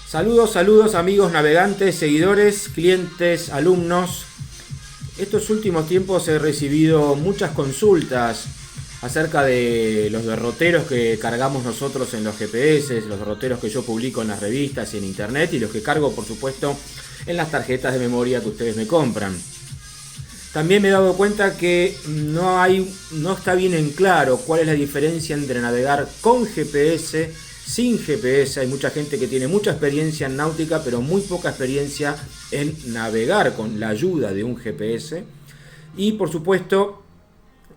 Saludos amigos navegantes, seguidores, clientes, alumnos. Estos últimos tiempos he recibido muchas consultas acerca de los derroteros que cargamos nosotros en los GPS, los derroteros que yo publico en las revistas y en internet y los que cargo por supuesto en las tarjetas de memoria que ustedes me compran. También me he dado cuenta que no está bien en claro cuál es la diferencia entre navegar con GPS, sin GPS. Hay mucha gente que tiene mucha experiencia en náutica, pero muy poca experiencia en navegar con la ayuda de un GPS. Y por supuesto,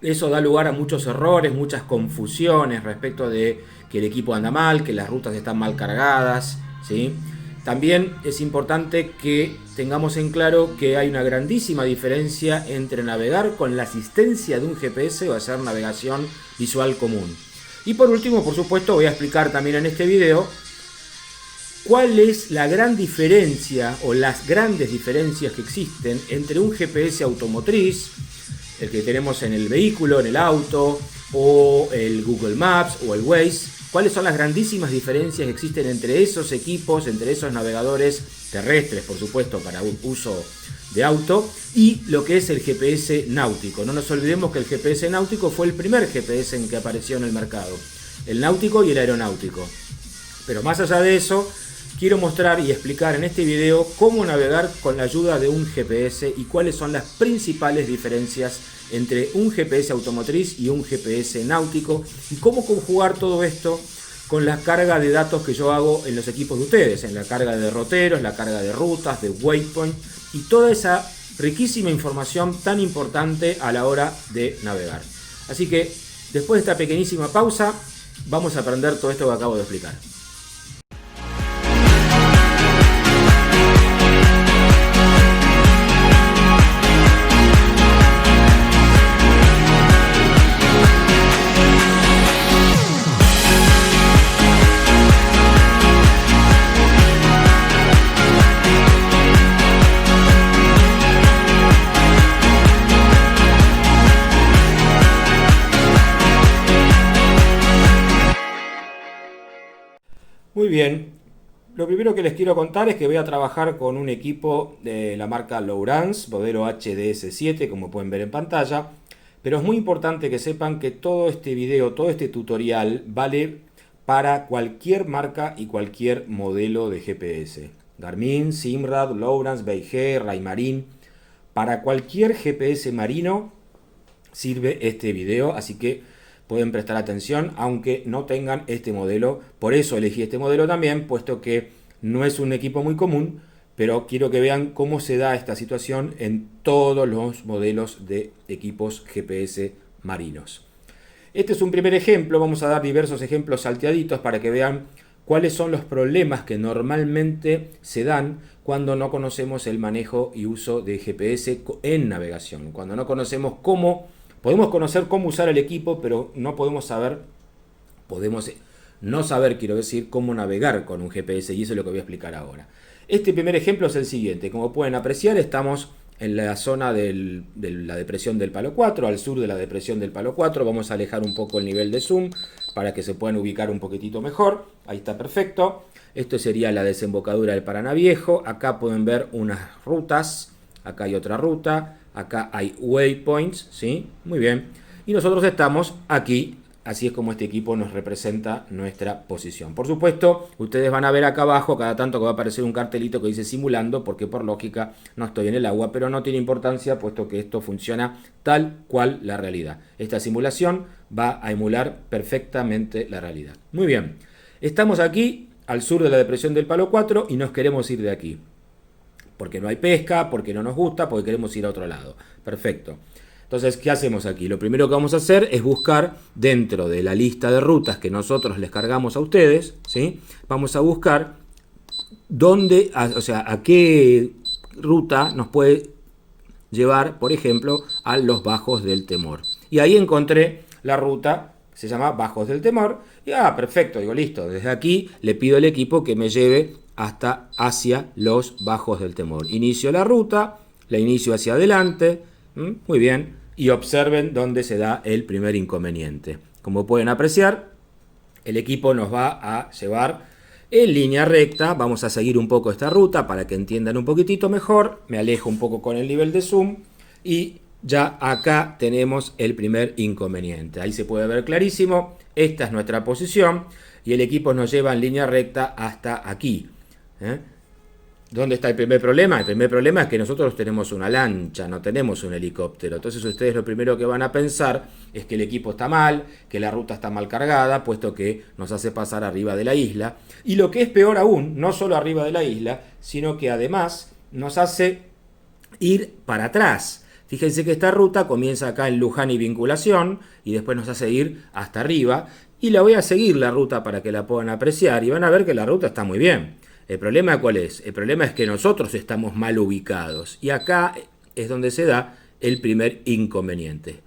eso da lugar a muchos errores, muchas confusiones respecto de que el equipo anda mal, que las rutas están mal cargadas, ¿sí? También es importante que tengamos en claro que hay una grandísima diferencia entre navegar con la asistencia de un GPS o hacer navegación visual común. Y por último, por supuesto, voy a explicar también en este video cuál es la gran diferencia o las grandes diferencias que existen entre un GPS automotriz, el que tenemos en el vehículo, en el auto, o el Google Maps o el Waze. ¿Cuáles son las grandísimas diferencias que existen entre esos equipos, entre esos navegadores terrestres, por supuesto, para uso de auto, y lo que es el GPS náutico? No nos olvidemos que el GPS náutico fue el primer GPS en que apareció en el mercado, el náutico y el aeronáutico. Pero más allá de eso, quiero mostrar y explicar en este video cómo navegar con la ayuda de un GPS y cuáles son las principales diferencias entre un GPS automotriz y un GPS náutico y cómo conjugar todo esto con la carga de datos que yo hago en los equipos de ustedes, en la carga de derroteros, la carga de rutas, de waypoint y toda esa riquísima información tan importante a la hora de navegar. Así que después de esta pequeñísima pausa vamos a aprender todo esto que acabo de explicar. Muy bien, lo primero que les quiero contar es que voy a trabajar con un equipo de la marca Lowrance, modelo HDS7, como pueden ver en pantalla, pero es muy importante que sepan que todo este video, todo este tutorial vale para cualquier marca y cualquier modelo de GPS. Garmin, Simrad, Lowrance, BG, Raymarine, para cualquier GPS marino sirve este video, así que pueden prestar atención aunque no tengan este modelo. Por eso elegí este modelo también, puesto que no es un equipo muy común, pero quiero que vean cómo se da esta situación en todos los modelos de equipos GPS marinos. Este es un primer ejemplo, vamos a dar diversos ejemplos salteaditos para que vean cuáles son los problemas que normalmente se dan cuando no conocemos el manejo y uso de GPS en navegación, cuando no conocemos cómo. Podemos conocer cómo usar el equipo, pero no podemos saber, quiero decir, cómo navegar con un GPS, y eso es lo que voy a explicar ahora. Este primer ejemplo es el siguiente. Como pueden apreciar, estamos en la zona de la depresión del Palo 4, al sur de la depresión del Palo 4. Vamos a alejar un poco el nivel de zoom para que se puedan ubicar un poquitito mejor. Ahí está perfecto. Esto sería la desembocadura del Paraná Viejo. Acá pueden ver unas rutas. Acá hay otra ruta. Acá hay waypoints, ¿sí? Muy bien. Y nosotros estamos aquí. Así es como este equipo nos representa nuestra posición. Por supuesto, ustedes van a ver acá abajo, cada tanto que va a aparecer un cartelito que dice simulando, porque por lógica no estoy en el agua, pero no tiene importancia, puesto que esto funciona tal cual la realidad. Esta simulación va a emular perfectamente la realidad. Muy bien. Estamos aquí, al sur de la depresión del Palo 4, y nos queremos ir de aquí. Porque no hay pesca, porque no nos gusta, porque queremos ir a otro lado. Perfecto. Entonces, ¿qué hacemos aquí? Lo primero que vamos a hacer es buscar dentro de la lista de rutas que nosotros les cargamos a ustedes, ¿sí? Vamos a buscar a qué ruta nos puede llevar, por ejemplo, a los Bajos del Temor. Y ahí encontré la ruta, se llama Bajos del Temor. Y perfecto, digo, listo. Desde aquí le pido al equipo que me lleve hacia los Bajos del Temor. Inicio la ruta, la inicio hacia adelante, muy bien, y observen dónde se da el primer inconveniente. Como pueden apreciar, el equipo nos va a llevar En línea recta vamos a seguir un poco esta ruta para que entiendan un poquitito mejor. Me alejo un poco con el nivel de zoom y ya acá tenemos el primer inconveniente. Ahí se puede ver clarísimo. Esta es nuestra posición y el equipo nos lleva en línea recta hasta aquí. ¿Dónde está el primer problema? El primer problema es que nosotros tenemos una lancha, no tenemos un helicóptero. Entonces ustedes lo primero que van a pensar es que el equipo está mal, que la ruta está mal cargada, puesto que nos hace pasar arriba de la isla. Y lo que es peor aún, no solo arriba de la isla, sino que además nos hace ir para atrás. Fíjense que esta ruta comienza acá en Luján y Vinculación y después nos hace ir hasta arriba. Y la voy a seguir la ruta para que la puedan apreciar y van a ver que la ruta está muy bien. ¿El problema cuál es? El problema es que nosotros estamos mal ubicados. Y acá es donde se da el primer inconveniente.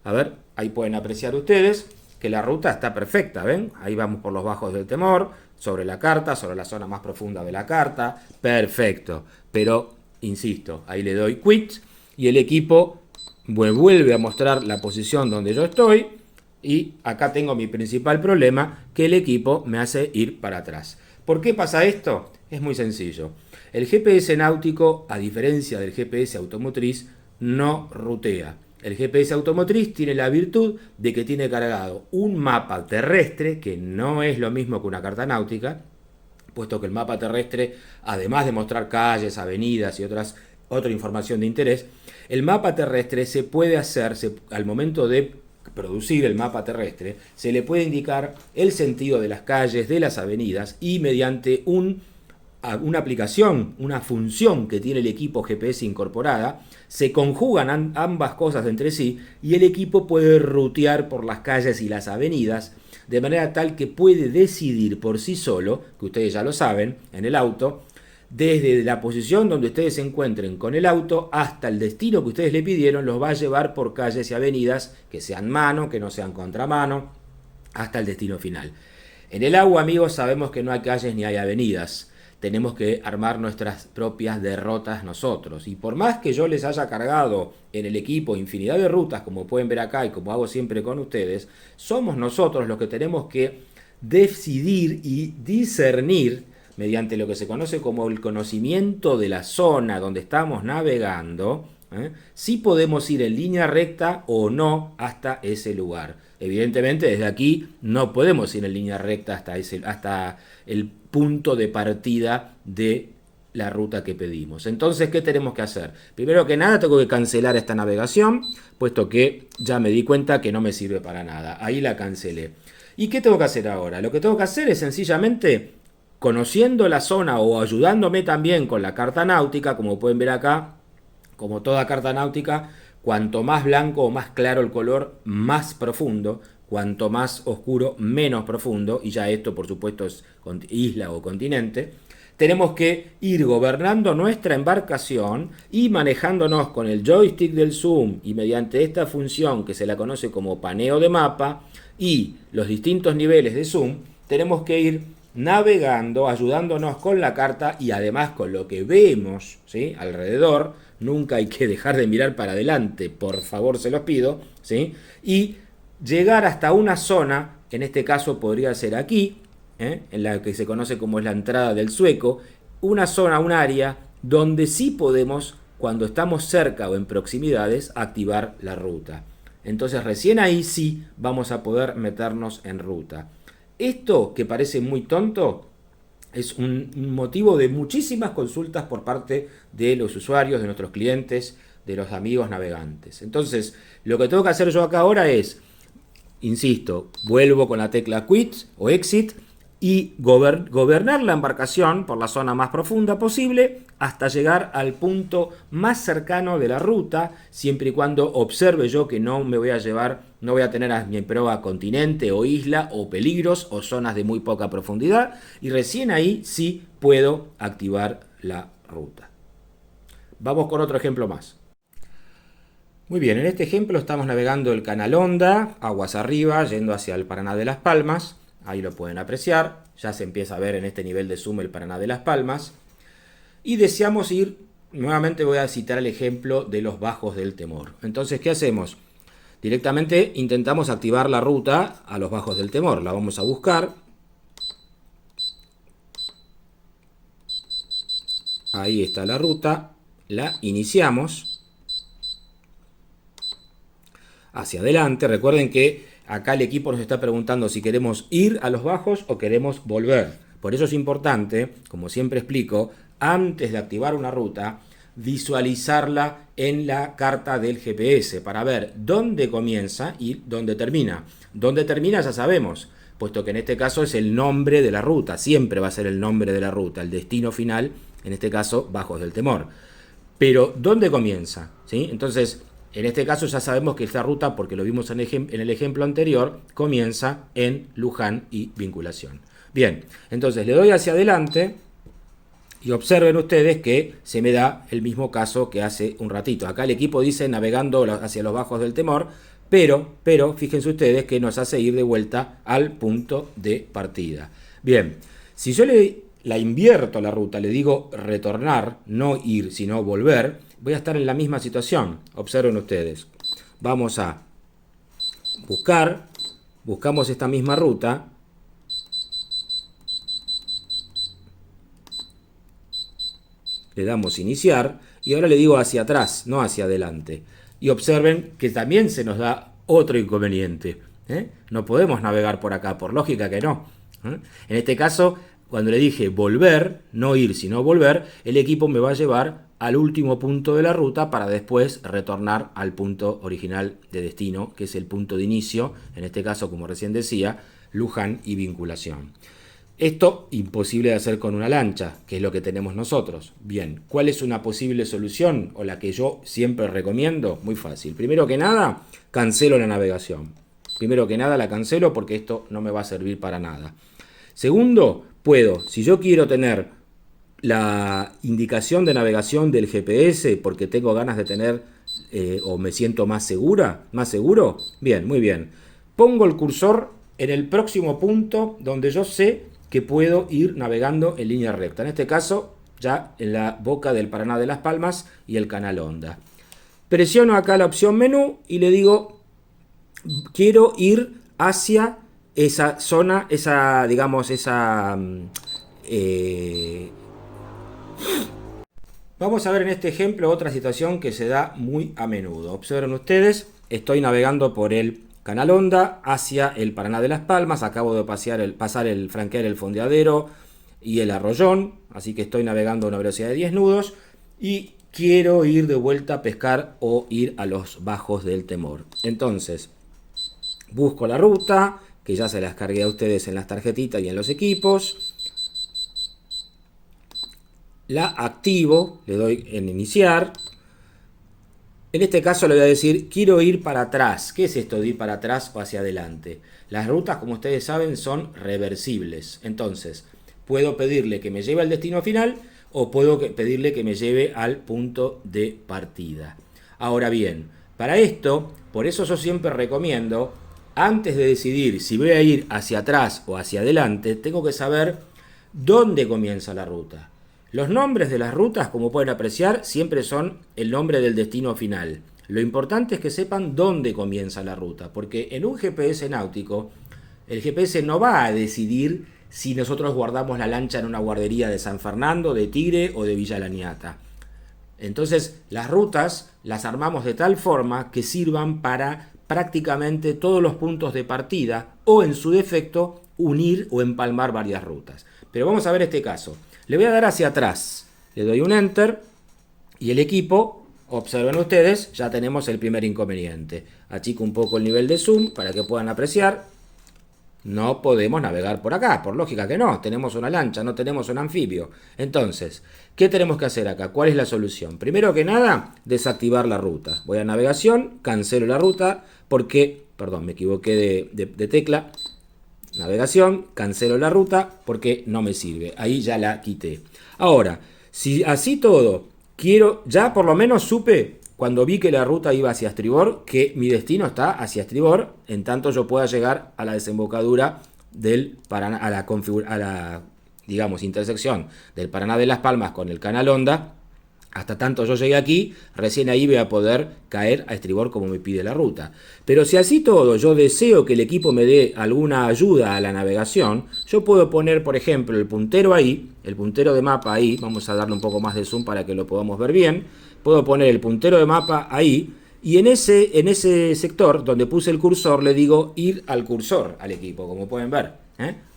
A ver, ahí pueden apreciar ustedes que la ruta está perfecta, ¿ven? Ahí vamos por los bajos del temor, sobre la carta, sobre la zona más profunda de la carta. Perfecto. Pero, insisto, ahí le doy quit y el equipo me vuelve a mostrar la posición donde yo estoy. Y acá tengo mi principal problema, que el equipo me hace ir para atrás. ¿Por qué pasa esto? Es muy sencillo. El GPS náutico, a diferencia del GPS automotriz, no rutea. El GPS automotriz tiene la virtud de que tiene cargado un mapa terrestre, que no es lo mismo que una carta náutica, puesto que el mapa terrestre, además de mostrar calles, avenidas y otra información de interés, el mapa terrestre se puede hacer al momento de producir el mapa terrestre, se le puede indicar el sentido de las calles, de las avenidas y mediante una aplicación, una función que tiene el equipo GPS incorporada, se conjugan ambas cosas entre sí y el equipo puede rutear por las calles y las avenidas de manera tal que puede decidir por sí solo, que ustedes ya lo saben, en el auto, desde la posición donde ustedes se encuentren con el auto hasta el destino que ustedes le pidieron, los va a llevar por calles y avenidas que sean mano, que no sean contramano, hasta el destino final. En el agua, amigos, sabemos que no hay calles ni hay avenidas. Tenemos que armar nuestras propias derrotas nosotros. Y por más que yo les haya cargado en el equipo infinidad de rutas, como pueden ver acá y como hago siempre con ustedes, somos nosotros los que tenemos que decidir y discernir mediante lo que se conoce como el conocimiento de la zona donde estamos navegando, si podemos ir en línea recta o no hasta ese lugar. Evidentemente desde aquí no podemos ir en línea recta hasta el punto de partida de la ruta que pedimos. Entonces, ¿qué tenemos que hacer? Primero que nada tengo que cancelar esta navegación, puesto que ya me di cuenta que no me sirve para nada. Ahí la cancelé. ¿Y qué tengo que hacer ahora? Lo que tengo que hacer es sencillamente, conociendo la zona o ayudándome también con la carta náutica, como pueden ver acá, como toda carta náutica, cuanto más blanco o más claro el color, más profundo, cuanto más oscuro, menos profundo, y ya esto por supuesto es isla o continente. Tenemos que ir gobernando nuestra embarcación y manejándonos con el joystick del zoom y mediante esta función que se la conoce como paneo de mapa y los distintos niveles de zoom, tenemos que ir navegando, ayudándonos con la carta y además con lo que vemos, ¿sí?, alrededor. Nunca hay que dejar de mirar para adelante, por favor se los pido, ¿sí? Y llegar hasta una zona, en este caso podría ser aquí, en la que se conoce como es la entrada del Sueco, una zona, un área donde sí podemos, cuando estamos cerca o en proximidades, activar la ruta. Entonces recién ahí sí vamos a poder meternos en ruta. Esto, que parece muy tonto, es un motivo de muchísimas consultas por parte de los usuarios, de nuestros clientes, de los amigos navegantes. Entonces, lo que tengo que hacer yo acá ahora es, insisto, vuelvo con la tecla Quit o Exit y gobernar la embarcación por la zona más profunda posible hasta llegar al punto más cercano de la ruta, siempre y cuando observe yo que no me voy a llevar, no voy a tener a mi proa continente o isla o peligros o zonas de muy poca profundidad, y recién ahí sí puedo activar la ruta. Vamos con otro ejemplo más. Muy bien, en este ejemplo estamos navegando el canal Honda, aguas arriba, yendo hacia el Paraná de Las Palmas. Ahí lo pueden apreciar, ya se empieza a ver en este nivel de zoom el Paraná de Las Palmas. Y deseamos ir, nuevamente voy a citar el ejemplo de los bajos del temor. Entonces, ¿qué hacemos? Directamente intentamos activar la ruta a los bajos del temor. La vamos a buscar. Ahí está la ruta. La iniciamos. Hacia adelante. Recuerden que acá el equipo nos está preguntando si queremos ir a los bajos o queremos volver. Por eso es importante, como siempre explico, antes de activar una ruta, visualizarla en la carta del GPS para ver dónde comienza y dónde termina. Dónde termina ya sabemos, puesto que en este caso es el nombre de la ruta. Siempre va a ser el nombre de la ruta, el destino final, en este caso, Bajos del Temor. Pero ¿dónde comienza? ¿Sí? Entonces, en este caso ya sabemos que esta ruta, porque lo vimos en el ejemplo anterior, comienza en Luján y Vinculación. Bien, entonces le doy hacia adelante y observen ustedes que se me da el mismo caso que hace un ratito. Acá el equipo dice navegando hacia los Bajos del Temor, pero fíjense ustedes que nos hace ir de vuelta al punto de partida. Bien, si yo la invierto la ruta, le digo retornar, no ir, sino volver, voy a estar en la misma situación. Observen ustedes. Vamos a buscamos esta misma ruta. Le damos iniciar y ahora le digo hacia atrás, no hacia adelante. Y observen que también se nos da otro inconveniente. No podemos navegar por acá, por lógica que no. En este caso, cuando le dije volver, no ir sino volver, el equipo me va a llevar al último punto de la ruta para después retornar al punto original de destino, que es el punto de inicio, en este caso, como recién decía, Luján y Vinculación. Esto imposible de hacer con una lancha, que es lo que tenemos nosotros. Bien, ¿cuál es una posible solución o la que yo siempre recomiendo? Muy fácil. Primero que nada, cancelo la navegación. Primero que nada la cancelo porque esto no me va a servir para nada. Segundo, si yo quiero tener la indicación de navegación del GPS porque tengo ganas de tener o me siento más seguro, bien, muy bien. Pongo el cursor en el próximo punto donde yo sé que puedo ir navegando en línea recta. En este caso, ya en la boca del Paraná de las Palmas y el Canal Honda. Presiono acá la opción menú y le digo, quiero ir hacia esa zona, Vamos a ver en este ejemplo otra situación que se da muy a menudo. Observen ustedes, estoy navegando por el Canal Honda hacia el Paraná de las Palmas. Acabo de franquear el fondeadero y el arroyón, así que estoy navegando a una velocidad de 10 nudos y quiero ir de vuelta a pescar o ir a los Bajos del Temor. Entonces, busco la ruta, que ya se las cargué a ustedes en las tarjetitas y en los equipos. La activo, le doy en iniciar. En este caso le voy a decir, quiero ir para atrás. ¿Qué es esto de ir para atrás o hacia adelante? Las rutas, como ustedes saben, son reversibles. Entonces, puedo pedirle que me lleve al destino final o puedo pedirle que me lleve al punto de partida. Ahora bien, para esto, por eso yo siempre recomiendo, antes de decidir si voy a ir hacia atrás o hacia adelante, tengo que saber dónde comienza la ruta. Los nombres de las rutas, como pueden apreciar, siempre son el nombre del destino final. Lo importante es que sepan dónde comienza la ruta, porque en un GPS náutico, el GPS no va a decidir si nosotros guardamos la lancha en una guardería de San Fernando, de Tigre o de Villa Laniata. Entonces, las rutas las armamos de tal forma que sirvan para prácticamente todos los puntos de partida o, en su defecto, unir o empalmar varias rutas. Pero vamos a ver este caso. Le voy a dar hacia atrás, le doy un enter y el equipo, observen ustedes, ya tenemos el primer inconveniente. Achico un poco el nivel de zoom para que puedan apreciar. No podemos navegar por acá, por lógica que no, tenemos una lancha, no tenemos un anfibio. Entonces, ¿qué tenemos que hacer acá? ¿Cuál es la solución? Primero que nada, desactivar la ruta. Voy a navegación, cancelo la ruta porque, perdón, me equivoqué de tecla. Navegación, cancelo la ruta porque no me sirve. Ahí ya la quité. Ahora, si así todo, ya por lo menos supe, cuando vi que la ruta iba hacia estribor, que mi destino está hacia estribor, en tanto yo pueda llegar a la desembocadura del Paraná, a la digamos, intersección del Paraná de las Palmas con el Canal Honda, Hasta tanto yo llegué aquí, recién ahí voy a poder caer a estribor como me pide la ruta. Pero si así todo yo deseo que el equipo me dé alguna ayuda a la navegación, yo puedo poner, por ejemplo, el puntero ahí, el puntero de mapa ahí, vamos a darle un poco más de zoom para que lo podamos ver bien. Puedo poner el puntero de mapa ahí, y en ese sector donde puse el cursor le digo ir al cursor al equipo, como pueden ver.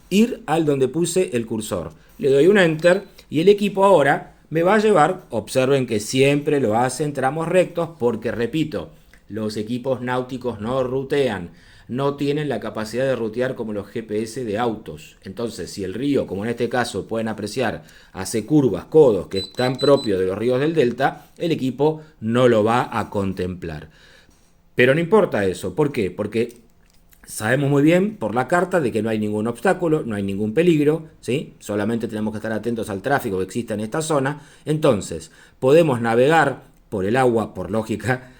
Ir al donde puse el cursor. Le doy un enter y el equipo ahora me va a llevar, observen que siempre lo hace en tramos rectos porque, repito, los equipos náuticos no rutean, no tienen la capacidad de rutear como los GPS de autos. Entonces, si el río, como en este caso pueden apreciar, hace curvas, codos, que es tan propio de los ríos del delta, el equipo no lo va a contemplar. Pero no importa eso. ¿Por qué? Porque sabemos muy bien por la carta de que no hay ningún obstáculo, no hay ningún peligro, ¿sí? Solamente tenemos que estar atentos al tráfico que existe en esta zona. Entonces, podemos navegar por el agua, por lógica,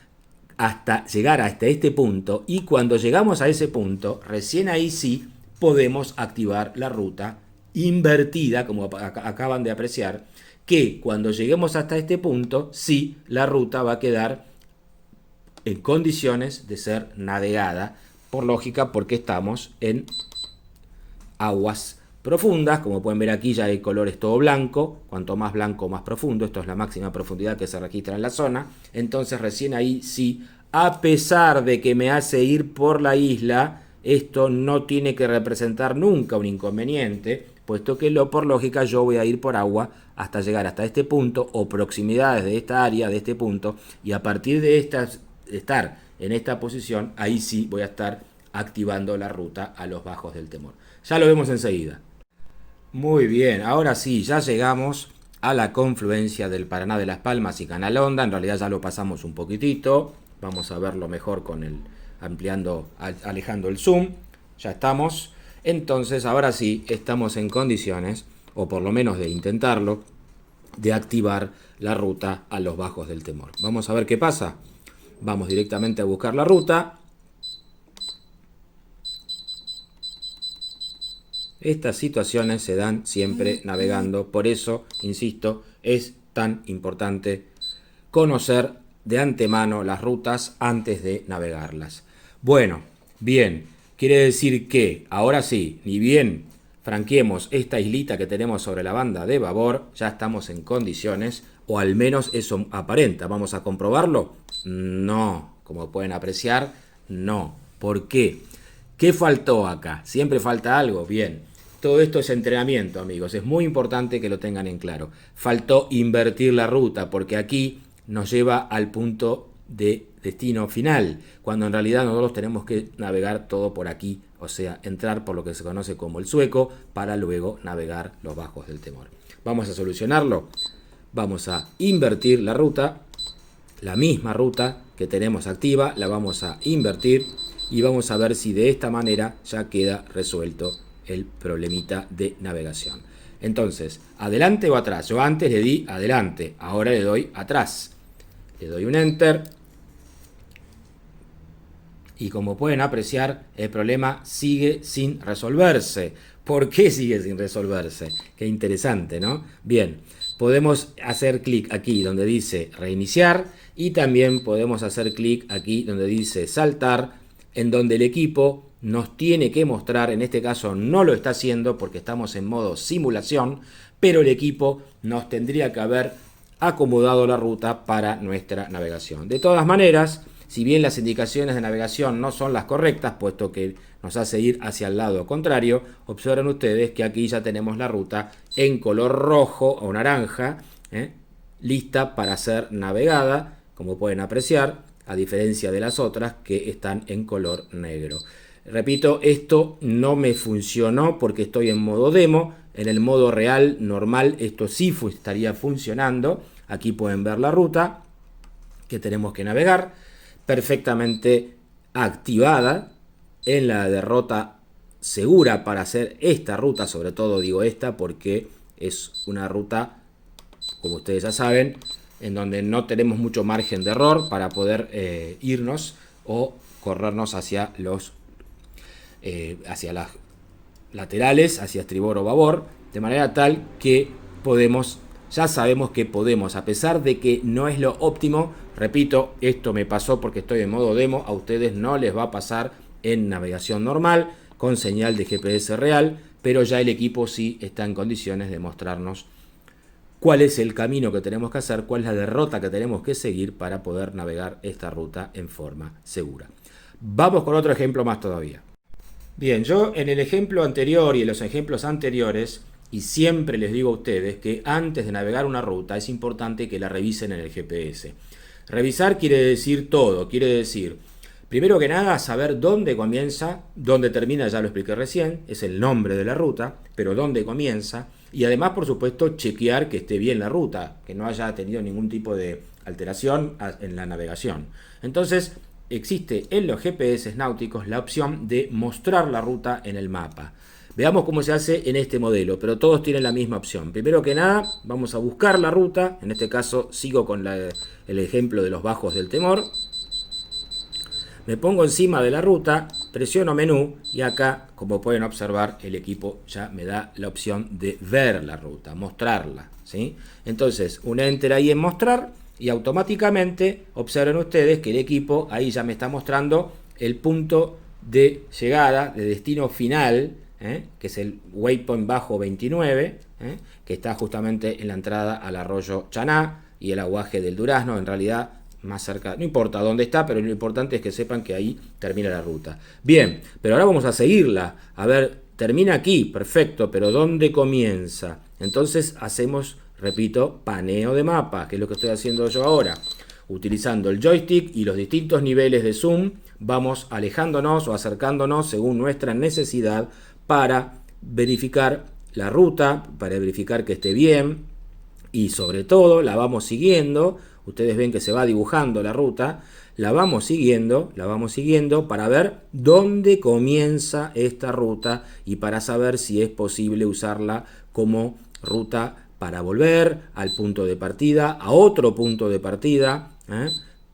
hasta llegar hasta este punto, y cuando llegamos a ese punto, recién ahí sí podemos activar la ruta invertida, como acaban de apreciar, que cuando lleguemos hasta este punto, sí, la ruta va a quedar en condiciones de ser navegada, por lógica, porque estamos en aguas profundas. Como pueden ver aquí ya el color es todo blanco, cuanto más blanco más profundo, esto es la máxima profundidad que se registra en la zona. Entonces recién ahí sí, a pesar de que me hace ir por la isla, esto no tiene que representar nunca un inconveniente, puesto que por lógica yo voy a ir por agua hasta llegar hasta este punto o proximidades de esta área, de este punto, y a partir de estar en esta posición, ahí sí voy a estar activando la ruta a los bajos del Temor. Ya lo vemos enseguida. Muy bien, ahora sí, ya llegamos a la confluencia del Paraná de Las Palmas y Canal Honda. En realidad ya lo pasamos un poquitito. Vamos a verlo mejor con el alejando el zoom. Ya estamos. Entonces, ahora sí, estamos en condiciones, o por lo menos de intentarlo, de activar la ruta a los bajos del Temor. Vamos a ver qué pasa. Vamos directamente a buscar la ruta. Estas situaciones se dan siempre navegando, por eso, insisto, es tan importante conocer de antemano las rutas antes de navegarlas. Bueno, bien, quiere decir que ahora sí, ni bien franqueemos esta islita que tenemos sobre la banda de babor, ya estamos en condiciones, o al menos eso aparenta. ¿Vamos a comprobarlo? No, como pueden apreciar, no. ¿Por qué? ¿Qué faltó acá? ¿Siempre falta algo? Bien, todo esto es entrenamiento, amigos. Es muy importante que lo tengan en claro. Faltó invertir la ruta, porque aquí nos lleva al punto de destino final, cuando en realidad nosotros tenemos que navegar todo por aquí, o sea, entrar por lo que se conoce como el Sueco, para luego navegar los bajos del Temor. Vamos a solucionarlo. Vamos a invertir la ruta, la misma ruta que tenemos activa, la vamos a invertir y vamos a ver si de esta manera ya queda resuelto el problemita de navegación. Entonces, ¿adelante o atrás? Yo antes le di adelante, ahora le doy atrás. Le doy un enter. Y como pueden apreciar, el problema sigue sin resolverse. ¿Por qué sigue sin resolverse? Qué interesante, ¿no? Bien, podemos hacer clic aquí donde dice reiniciar y también podemos hacer clic aquí donde dice saltar, en donde el equipo nos tiene que mostrar, en este caso no lo está haciendo porque estamos en modo simulación, pero el equipo nos tendría que haber acomodado la ruta para nuestra navegación. De todas maneras, si bien las indicaciones de navegación no son las correctas, puesto que nos hace ir hacia el lado contrario, observen ustedes que aquí ya tenemos la ruta en color rojo o naranja, lista para ser navegada, como pueden apreciar, a diferencia de las otras que están en color negro. Repito, esto no me funcionó porque estoy en modo demo. En el modo real, normal, esto sí estaría funcionando. Aquí pueden ver la ruta que tenemos que navegar, perfectamente activada en la derrota segura para hacer esta ruta. Sobre todo digo esta porque es una ruta, como ustedes ya saben, en donde no tenemos mucho margen de error para poder irnos o corrernos hacia las laterales, hacia estribor o babor, de manera tal que podemos ya sabemos que podemos, a pesar de que no es lo óptimo. Repito, esto me pasó porque estoy en modo demo, a ustedes no les va a pasar en navegación normal, con señal de GPS real, pero ya el equipo sí está en condiciones de mostrarnos cuál es el camino que tenemos que hacer, cuál es la derrota que tenemos que seguir para poder navegar esta ruta en forma segura. Vamos con otro ejemplo más todavía. Bien, yo en el ejemplo anterior y en los ejemplos anteriores, y siempre les digo a ustedes que antes de navegar una ruta es importante que la revisen en el GPS. Revisar quiere decir todo, quiere decir, primero que nada, saber dónde comienza, dónde termina, ya lo expliqué recién, es el nombre de la ruta, pero dónde comienza, y además, por supuesto, chequear que esté bien la ruta, que no haya tenido ningún tipo de alteración en la navegación. Entonces, existe en los GPS náuticos la opción de mostrar la ruta en el mapa. Veamos cómo se hace en este modelo, pero todos tienen la misma opción. Primero que nada, vamos a buscar la ruta. En este caso, sigo con el ejemplo de los bajos del Temor. Me pongo encima de la ruta, presiono menú y acá, como pueden observar, el equipo ya me da la opción de ver la ruta, mostrarla, ¿sí? Entonces, un enter ahí en mostrar y automáticamente observen ustedes que el equipo ahí ya me está mostrando el punto de llegada, de destino final, que es el waypoint bajo 29, que está justamente en la entrada al arroyo Chaná y el aguaje del Durazno. En realidad, más cerca, no importa dónde está, pero lo importante es que sepan que ahí termina la ruta. Bien, pero ahora vamos a seguirla. A ver, termina aquí, perfecto, pero ¿dónde comienza? Entonces hacemos, repito, paneo de mapa, que es lo que estoy haciendo yo ahora. Utilizando el joystick y los distintos niveles de zoom, vamos alejándonos o acercándonos según nuestra necesidad para verificar la ruta, para verificar que esté bien y sobre todo la vamos siguiendo. Ustedes ven que se va dibujando la ruta, la vamos siguiendo para ver dónde comienza esta ruta y para saber si es posible usarla como ruta para volver al punto de partida, a otro punto de partida,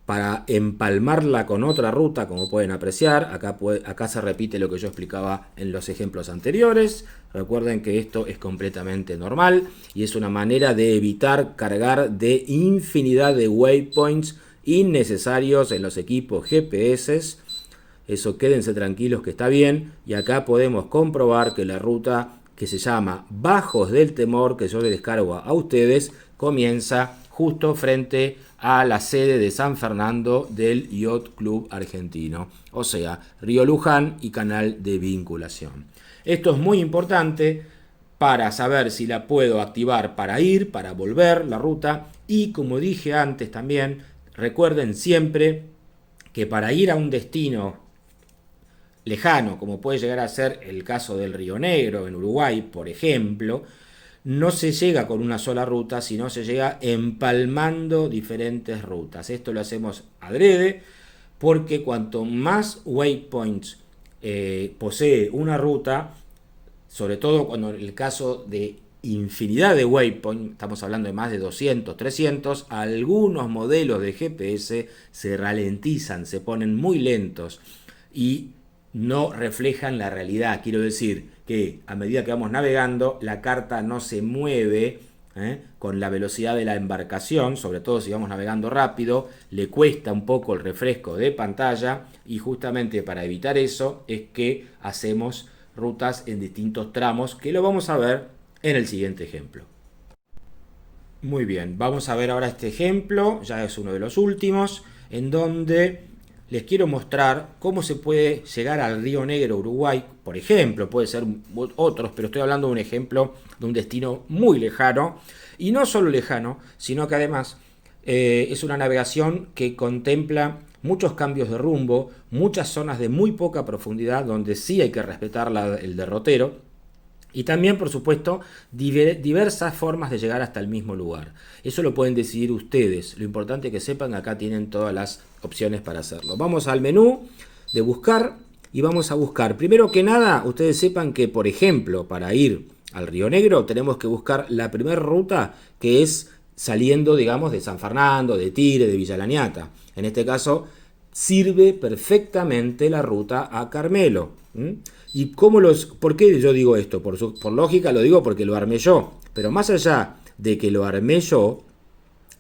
para empalmarla con otra ruta, como pueden apreciar. Acá se repite lo que yo explicaba en los ejemplos anteriores. Recuerden que esto es completamente normal y es una manera de evitar cargar de infinidad de waypoints innecesarios en los equipos GPS. Eso, quédense tranquilos que está bien. Y acá podemos comprobar que la ruta que se llama Bajos del Temor, que yo les descargo a ustedes, comienza justo frente a la sede de San Fernando del Yacht Club Argentino, o sea, Río Luján y canal de vinculación. Esto es muy importante para saber si la puedo activar para ir, para volver la ruta, y como dije antes también, recuerden siempre que para ir a un destino lejano, como puede llegar a ser el caso del Río Negro en Uruguay, por ejemplo, no se llega con una sola ruta, sino se llega empalmando diferentes rutas. Esto lo hacemos adrede porque cuanto más waypoints posee una ruta, sobre todo cuando en el caso de infinidad de waypoints, estamos hablando de más de 200, 300, algunos modelos de GPS se ralentizan, se ponen muy lentos y no reflejan la realidad. Quiero decir que a medida que vamos navegando, la carta no se mueve con la velocidad de la embarcación, sobre todo si vamos navegando rápido, le cuesta un poco el refresco de pantalla y justamente para evitar eso es que hacemos rutas en distintos tramos, que lo vamos a ver en el siguiente ejemplo. Muy bien, vamos a ver ahora este ejemplo, ya es uno de los últimos, en donde les quiero mostrar cómo se puede llegar al Río Negro, Uruguay, por ejemplo. Puede ser otros, pero estoy hablando de un ejemplo de un destino muy lejano. Y no solo lejano, sino que además es una navegación que contempla muchos cambios de rumbo, muchas zonas de muy poca profundidad, donde sí hay que respetar el derrotero. Y también, por supuesto, diversas formas de llegar hasta el mismo lugar. Eso lo pueden decidir ustedes. Lo importante es que sepan que acá tienen todas las opciones para hacerlo. Vamos al menú de buscar y vamos a buscar. Primero que nada, ustedes sepan que, por ejemplo, para ir al Río Negro tenemos que buscar la primera ruta, que es saliendo, digamos, de San Fernando, de Tigre, de Villa Laniata. En este caso, sirve perfectamente la ruta a Carmelo. ¿Y por qué yo digo esto? Por lógica lo digo porque lo armé yo. Pero más allá de que lo armé yo,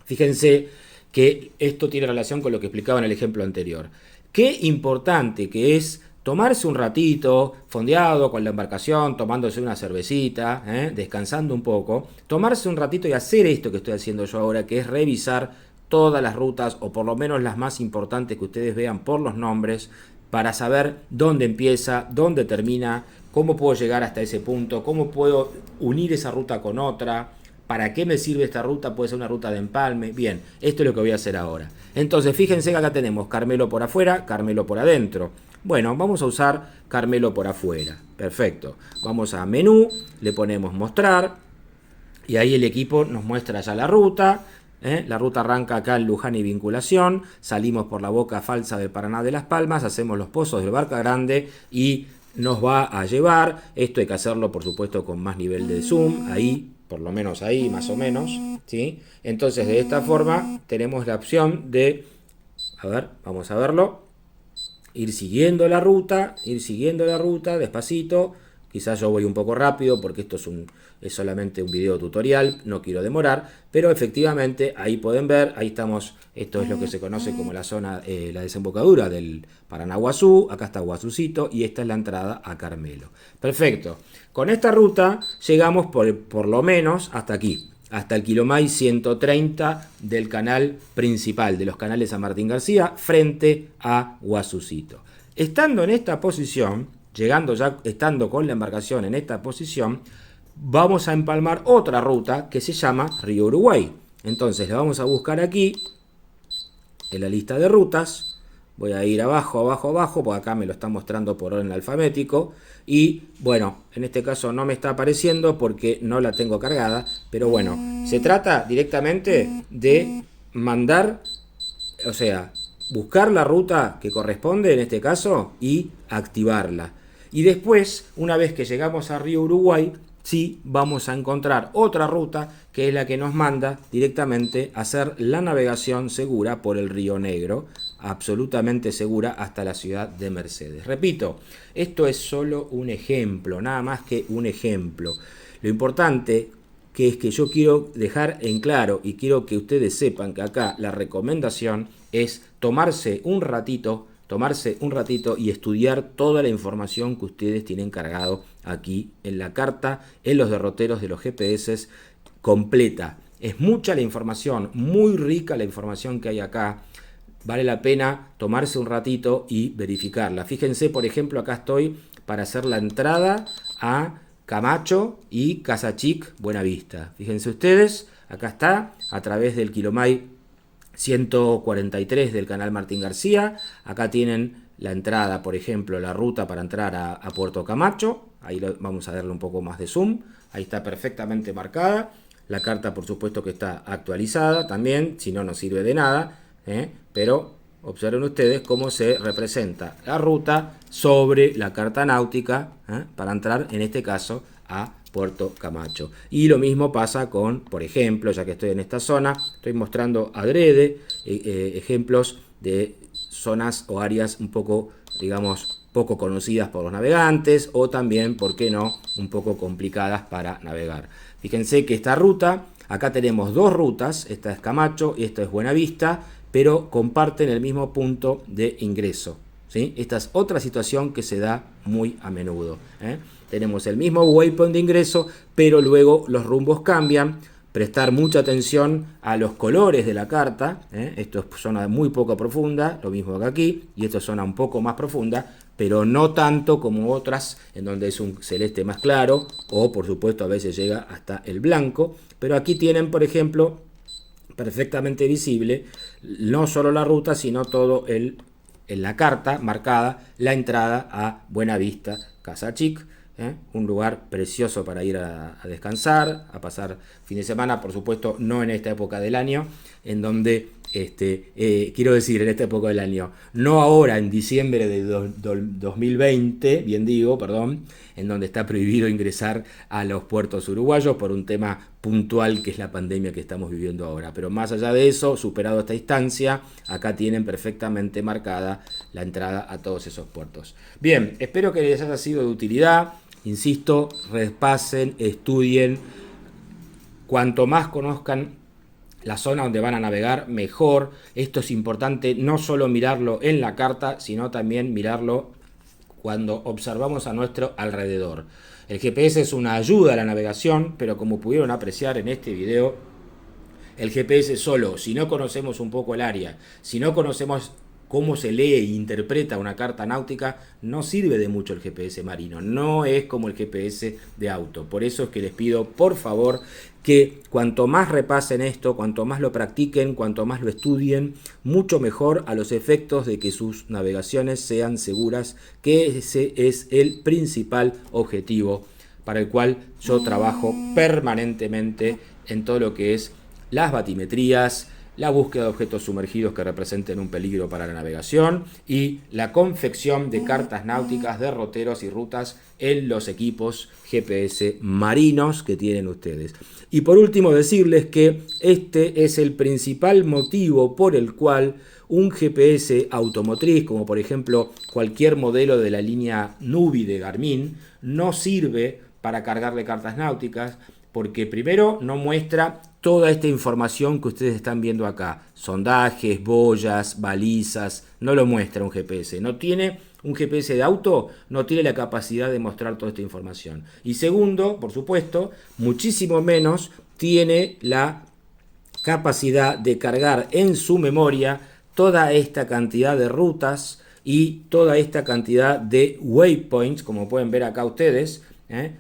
fíjense que esto tiene relación con lo que explicaba en el ejemplo anterior. Qué importante que es tomarse un ratito, fondeado con la embarcación, tomándose una cervecita, descansando un poco, tomarse un ratito y hacer esto que estoy haciendo yo ahora, que es revisar todas las rutas, o por lo menos las más importantes que ustedes vean por los nombres, para saber dónde empieza, dónde termina, cómo puedo llegar hasta ese punto, cómo puedo unir esa ruta con otra, para qué me sirve esta ruta, puede ser una ruta de empalme. Bien, esto es lo que voy a hacer ahora. Entonces, fíjense que acá tenemos Carmelo por afuera, Carmelo por adentro. Bueno, vamos a usar Carmelo por afuera. Perfecto. Vamos a menú, le ponemos mostrar y ahí el equipo nos muestra ya la ruta. La ruta arranca acá en Luján y Vinculación, salimos por la boca falsa del Paraná de Las Palmas, hacemos los pozos del Barca Grande y nos va a llevar. Esto hay que hacerlo, por supuesto, con más nivel de zoom, ahí, por lo menos ahí, más o menos, ¿sí? Entonces, de esta forma, tenemos la opción de, a ver, vamos a verlo, ir siguiendo la ruta, despacito. Quizás yo voy un poco rápido porque esto es solamente un video tutorial, no quiero demorar, pero efectivamente ahí pueden ver, ahí estamos, esto es lo que se conoce como la zona, la desembocadura del Paranaguazú, acá está Guazucito y esta es la entrada a Carmelo. Perfecto, con esta ruta llegamos por lo menos hasta aquí, hasta el kilomay 130 del canal principal, de los canales San Martín García, frente a Guazucito. Estando en esta posición, estando con la embarcación en esta posición, vamos a empalmar otra ruta que se llama Río Uruguay. Entonces la vamos a buscar aquí en la lista de rutas. Voy a ir abajo, porque acá me lo está mostrando por orden alfabético. Y bueno, en este caso no me está apareciendo porque no la tengo cargada. Pero bueno, se trata directamente de mandar, o sea, buscar la ruta que corresponde en este caso y activarla. Y después, una vez que llegamos a Río Uruguay, sí vamos a encontrar otra ruta que es la que nos manda directamente a hacer la navegación segura por el Río Negro, absolutamente segura hasta la ciudad de Mercedes. Repito, esto es solo un ejemplo, nada más que un ejemplo. Lo importante que es que yo quiero dejar en claro y quiero que ustedes sepan que acá la recomendación es tomarse un ratito y estudiar toda la información que ustedes tienen cargado aquí en la carta, en los derroteros de los GPS completa. Es mucha la información, muy rica la información que hay acá. Vale la pena tomarse un ratito y verificarla. Fíjense, por ejemplo, acá estoy para hacer la entrada a Camacho y Casachic, Buenavista. Fíjense ustedes, acá está, a través del kilomay 143 del canal Martín García. Acá tienen la entrada, por ejemplo, la ruta para entrar a Puerto Camacho. Ahí vamos a darle un poco más de zoom. Ahí está perfectamente marcada. La carta, por supuesto, que está actualizada también, si no, no sirve de nada. Pero observen ustedes cómo se representa la ruta sobre la carta náutica para entrar, en este caso, a Puerto Camacho. Y lo mismo pasa con, por ejemplo, ya que estoy en esta zona, estoy mostrando adrede ejemplos de zonas o áreas un poco, digamos, poco conocidas por los navegantes o también, ¿por qué no?, un poco complicadas para navegar. Fíjense que esta ruta, acá tenemos dos rutas, esta es Camacho y esta es Buenavista, pero comparten el mismo punto de ingreso, ¿sí? Esta es otra situación que se da muy a menudo. Tenemos el mismo waypoint de ingreso, pero luego los rumbos cambian. Prestar mucha atención a los colores de la carta. Esto es zona muy poco profunda, lo mismo que aquí, y esto es zona un poco más profunda, pero no tanto como otras, en donde es un celeste más claro, o por supuesto a veces llega hasta el blanco. Pero aquí tienen, por ejemplo, perfectamente visible, no solo la ruta, sino todo en la carta marcada, la entrada a Buenavista, Casachic. Un lugar precioso para ir a descansar, a pasar fin de semana, por supuesto no en esta época del año, en donde, quiero decir, en esta época del año, no ahora en diciembre de 2020, bien digo, perdón, en donde está prohibido ingresar a los puertos uruguayos por un tema puntual que es la pandemia que estamos viviendo ahora. Pero más allá de eso, superado esta instancia, acá tienen perfectamente marcada la entrada a todos esos puertos. Bien, espero que les haya sido de utilidad. Insisto, repasen, estudien. Cuanto más conozcan la zona donde van a navegar, mejor. Esto es importante no solo mirarlo en la carta, sino también mirarlo cuando observamos a nuestro alrededor. El GPS es una ayuda a la navegación, pero como pudieron apreciar en este video, el GPS solo, si no conocemos un poco el área, si no conocemos cómo se lee e interpreta una carta náutica, no sirve de mucho el GPS marino, no es como el GPS de auto. Por eso es que les pido, por favor, que cuanto más repasen esto, cuanto más lo practiquen, cuanto más lo estudien, mucho mejor a los efectos de que sus navegaciones sean seguras, que ese es el principal objetivo para el cual yo trabajo permanentemente en todo lo que es las batimetrías, la búsqueda de objetos sumergidos que representen un peligro para la navegación y la confección de cartas náuticas, derroteros y rutas en los equipos GPS marinos que tienen ustedes. Y por último decirles que este es el principal motivo por el cual un GPS automotriz, como por ejemplo cualquier modelo de la línea Nubi de Garmin, no sirve para cargarle cartas náuticas, porque primero no muestra toda esta información que ustedes están viendo acá, sondajes, boyas, balizas, no lo muestra un GPS, no tiene un GPS de auto, no tiene la capacidad de mostrar toda esta información. Y segundo, por supuesto, muchísimo menos tiene la capacidad de cargar en su memoria toda esta cantidad de rutas y toda esta cantidad de waypoints, como pueden ver acá ustedes.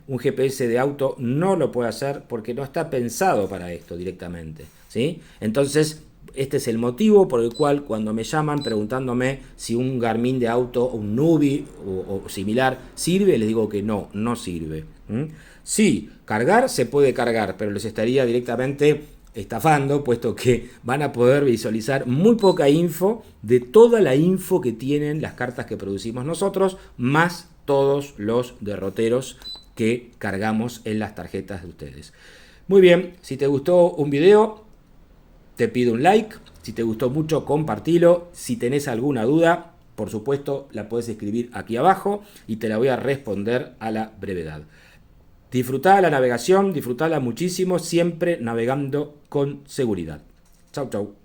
Un GPS de auto no lo puede hacer porque no está pensado para esto directamente, ¿sí? Entonces, este es el motivo por el cual cuando me llaman preguntándome si un Garmin de auto, un Nubi o similar sirve, les digo que no, no sirve. Sí, cargar se puede cargar, pero les estaría directamente estafando, puesto que van a poder visualizar muy poca info de toda la info que tienen las cartas que producimos nosotros, más todos los derroteros que cargamos en las tarjetas de ustedes. Muy bien, si te gustó un video, te pido un like. Si te gustó mucho, compartilo. Si tenés alguna duda, por supuesto, la puedes escribir aquí abajo y te la voy a responder a la brevedad. Disfrutá la navegación, disfrutala muchísimo, siempre navegando con seguridad. Chau, chau.